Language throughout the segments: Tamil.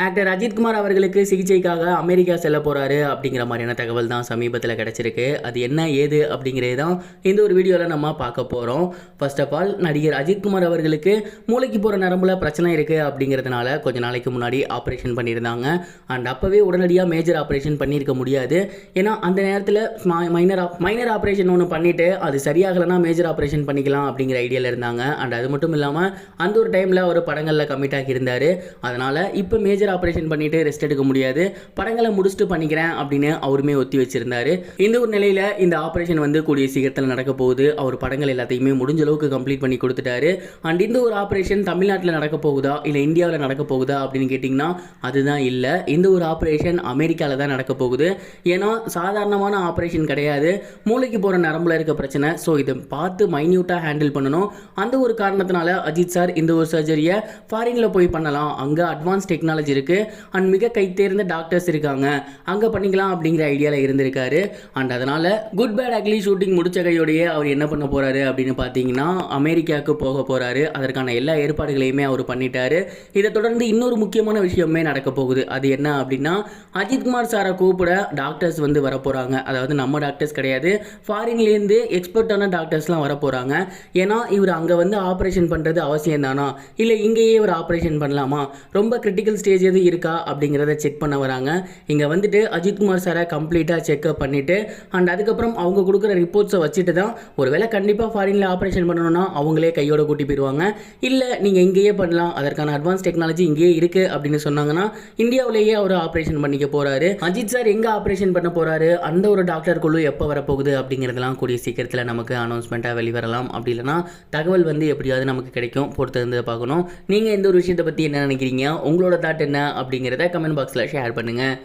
ஆக்டர் அஜித்குமார் அவர்களுக்கு சிகிச்சைக்காக அமெரிக்கா செல்ல போறாரு அப்படிங்கிற மாதிரியான தகவல் தான் சமீபத்தில் கிடைச்சிருக்கு. அது என்ன ஏது அப்படிங்கிறது தான் இந்த ஒரு வீடியோவில் நம்ம பார்க்க போகிறோம். ஃபர்ஸ்ட் ஆஃப் ஆல், நடிகர் அஜித்குமார் அவர்களுக்கு மூளைக்கு போகிற நரம்புல பிரச்சனை இருக்குது அப்படிங்கிறதுனால கொஞ்ச நாளைக்கு முன்னாடி ஆப்ரேஷன் பண்ணியிருந்தாங்க. அண்ட் அப்போவே உடனடியாக மேஜர் ஆப்ரேஷன் பண்ணியிருக்க முடியாது. ஏன்னா அந்த நேரத்தில் மைனர் ஆப்ரேஷன் ஒன்று பண்ணிவிட்டு அது சரியாகலைன்னா மேஜர் ஆப்ரேஷன் பண்ணிக்கலாம் அப்படிங்கிற ஐடியாவில் இருந்தாங்க. அண்ட் அது மட்டும் இல்லாமல் அந்த ஒரு டைமில் ஒரு படங்களில் கமிட் ஆகியிருந்தார். அதனால் இப்போ மேஜர் ஆப்ரேஷன் பண்ணிட்டு ரெஸ்ட் எடுக்க முடியாது, படங்களை முடிச்சுட்டு பண்ணிக்கிறேன் அப்படின்னு அவருமே ஒத்தி வச்சிருந்தாரு. இந்த ஒரு நிலையில் இந்த ஆப்ரேஷன் வந்து கூடிய சீக்கிரத்தில் நடக்க போகுது. அவர் படங்கள் எல்லாத்தையுமே முடிஞ்ச அளவுக்கு கம்ப்ளீட் பண்ணி கொடுத்துட்டாரு. அண்ட் இந்த ஒரு ஆப்ரேஷன் தமிழ்நாட்டில் நடக்க போகுதா இல்லை இந்தியாவில் நடக்க போகுதா அப்படின்னு கேட்டிங்கன்னா அதுதான் இல்லை. இந்த ஒரு ஆப்ரேஷன் அமெரிக்காவில் தான் நடக்க போகுது. ஏன்னா சாதாரணமான ஆப்ரேஷன் கிடையாது, மூளைக்கு போகிற நரம்புல இருக்க பிரச்சனை. ஸோ இதை பார்த்து மைன்யூட்டாக ஹேண்டில் பண்ணணும். அந்த ஒரு காரணத்தினால அஜித் சார் இந்த ஒரு சர்ஜரியை ஃபாரினில் போய் பண்ணலாம், அங்கே அட்வான்ஸ் டெக்னாலஜி இருக்கு அண்ட் மிக கைத்தேர்ந்த டாக்டர்ஸ் இருக்காங்க, அங்கே பண்ணிக்கலாம் அப்படிங்கிற ஐடியாவில் இருந்திருக்காரு. அண்ட் அதனால குட் பேட் அக்லி ஷூட்டிங் முடிச்ச கையோடையே அவர் என்ன பண்ண போறாரு அப்படின்னு பார்த்தீங்கன்னா அமெரிக்காவுக்கு போக போறாரு. அதற்கான எல்லா ஏற்பாடுகளையுமே அவர் பண்ணிட்டாரு. இதை தொடர்ந்து இன்னொரு முக்கியமான விஷயமே நடக்க போகுது. அது என்ன அப்படின்னா, அஜித்குமார் சாரை கூப்பிட டாக்டர்ஸ் வந்து வர போறாங்க. அதாவது நம்ம டாக்டர்ஸ் கிடையாது, ஃபாரின்லேருந்து எக்ஸ்பர்ட்டான டாக்டர்ஸ்லாம் வர போறாங்க. ஏன்னா இவர் அங்கே வந்து ஆப்ரேஷன் பண்ணுறது அவசியம் தானா, இல்லை இங்கேயே ஒரு ஆப்ரேஷன் பண்ணலாமா, ரொம்ப கிரிட்டிக்கல் ஸ்டேஜ் எது இருக்கா அப்படிங்கிறத செக் பண்ண வராங்க. இங்கே வந்துட்டு அஜித்குமார் சாரை கம்ப்ளீட்டாக செக்அப் பண்ணிவிட்டு அண்ட் அதுக்கப்புறம் அவங்க கொடுக்குற ரிப்போர்ட்ஸை வச்சுட்டு தான் ஒருவேளை கண்டிப்பாக ஃபாரினில் ஆப்ரேஷன் பண்ணணும்னா அவங்களே கையோட கூட்டி போயிடுவாங்க. இல்லை நீங்கள் இங்கேயே பண்ணலாம், அதற்கான அட்வான்ஸ் டெக்னாலஜி இங்கேயே இருக்குது அப்படின்னு சொன்னாங்கன்னா இந்தியாவிலேயே அவர் ஆப்ரேஷன் பண்ணிக்க போகிறாரு. அஜித் சார் எங்கே ஆப்ரேஷன் பண்ண போகிறாரு, அந்த ஒரு டாக்டர் குழு எப்போ வரப்போகுது அப்படிங்கிறதெல்லாம் கூடிய சீக்கிரத்தில் நமக்கு அனௌன்ஸ்மெண்ட்டாக வெளிவரலாம். அப்படி இல்லைனா தகவல் வந்து எப்படியாவது நமக்கு கிடைக்கும், பொறுத்து இருந்து பார்க்கணும். நீங்கள் இந்த ஒரு விஷயத்தை பற்றி என்ன நினைக்கிறீங்க, உங்களோட தாட் என்ன அப்படிங்கிறத கமெண்ட் பாக்ஸில் ஷேர் பண்ணுங்கள்.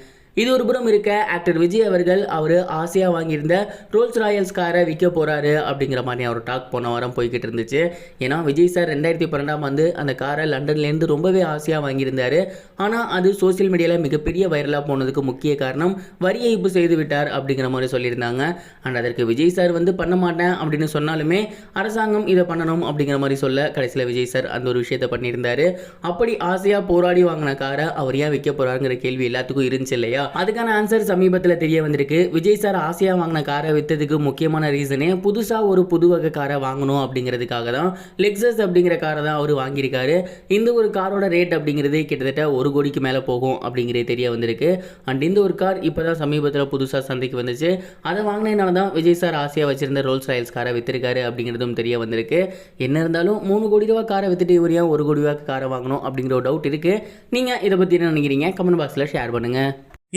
இது ஒரு புறம் இருக்க, ஆக்டர் விஜய் அவர்கள் அவர் ஆசையாக வாங்கியிருந்த ரோல்ஸ் ராயல்ஸ் காரை விற்க போகிறாரு அப்படிங்கிற மாதிரி அவர் டாக் போன வாரம் போய்கிட்டு இருந்துச்சு. ஏன்னா விஜய் சார் 2012ஆம் ஆண்டு அந்த காரை லண்டன்லேருந்து ரொம்பவே ஆசையாக வாங்கியிருந்தார். ஆனால் அது சோசியல் மீடியாவில் மிகப்பெரிய வைரலாக போனதுக்கு முக்கிய காரணம் வரி ஏய்ப்பு செய்து விட்டார் அப்படிங்கிற மாதிரி சொல்லியிருந்தாங்க. அண்ட் அதற்கு விஜய் சார் வந்து பண்ண மாட்டேன் அப்படின்னு சொன்னாலுமே அரசாங்கம் இதை பண்ணணும் அப்படிங்கிற மாதிரி சொல்ல கடைசியில் விஜய் சார் அந்த ஒரு விஷயத்தை பண்ணியிருந்தார். அப்படி ஆசையாக போராடி வாங்கின காரை அவர் ஏன் விற்க போகிறாருங்கிற கேள்வி எல்லாத்துக்கும் இருந்துச்சு இல்லையா? அதுக்கான ஆன்சர் சமீபத்தில் தெரிய வந்திருக்கு. விஜய் சார் ஆசையா வாங்கின காரை விற்றதுக்கு முக்கியமான ரீசனே புதுசாக ஒரு புது வகை காரை வாங்கணும் அப்படிங்கிறதுக்காக தான் லெக்ஸஸ் அப்படிங்கிற காரை தான் அவர் வாங்கியிருக்காரு. இந்த ஒரு காரோட ரேட் அப்படிங்கிறது கிட்டத்தட்ட 1 கோடிக்கு மேலே போகும் அப்படிங்கிறது தெரிய வந்திருக்கு. அண்ட் இந்த ஒரு கார் இப்போ தான் சமீபத்தில் புதுசாக சந்தைக்கு வந்துச்சு. அதை வாங்கினதுனால தான் விஜய் சார் ஆசையாக வச்சிருந்த ரோல்ஸ் ராயல்ஸ் காரை வித்திருக்காரு அப்படிங்கிறதும் தெரிய வந்திருக்கு. என்ன இருந்தாலும் 3 கோடி ரூபா காரை வித்துட்டு இவர் ஏன் 1 கோடி ரூபாய்க்கு காரை வாங்கணும் அப்படிங்கிற ஒரு டவுட் இருக்கு. நீங்கள் இதை பற்றி என்ன நினைக்கிறீங்க, கமெண்ட் பாக்ஸில் ஷேர் பண்ணுங்க.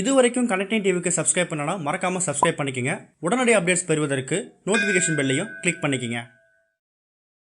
இது வரைக்கும் கனெக்டிங் டிவிக்கு சப்ஸ்கிரைப் பண்ணனா மறக்காமல் சப்ஸ்கிரைப் பண்ணிக்கங்க. உடனடி அப்டேட்ஸ் பெறுவதற்கு நோட்டிஃபிகேஷன் பெல்லையும் கிளிக் பண்ணிக்கங்க.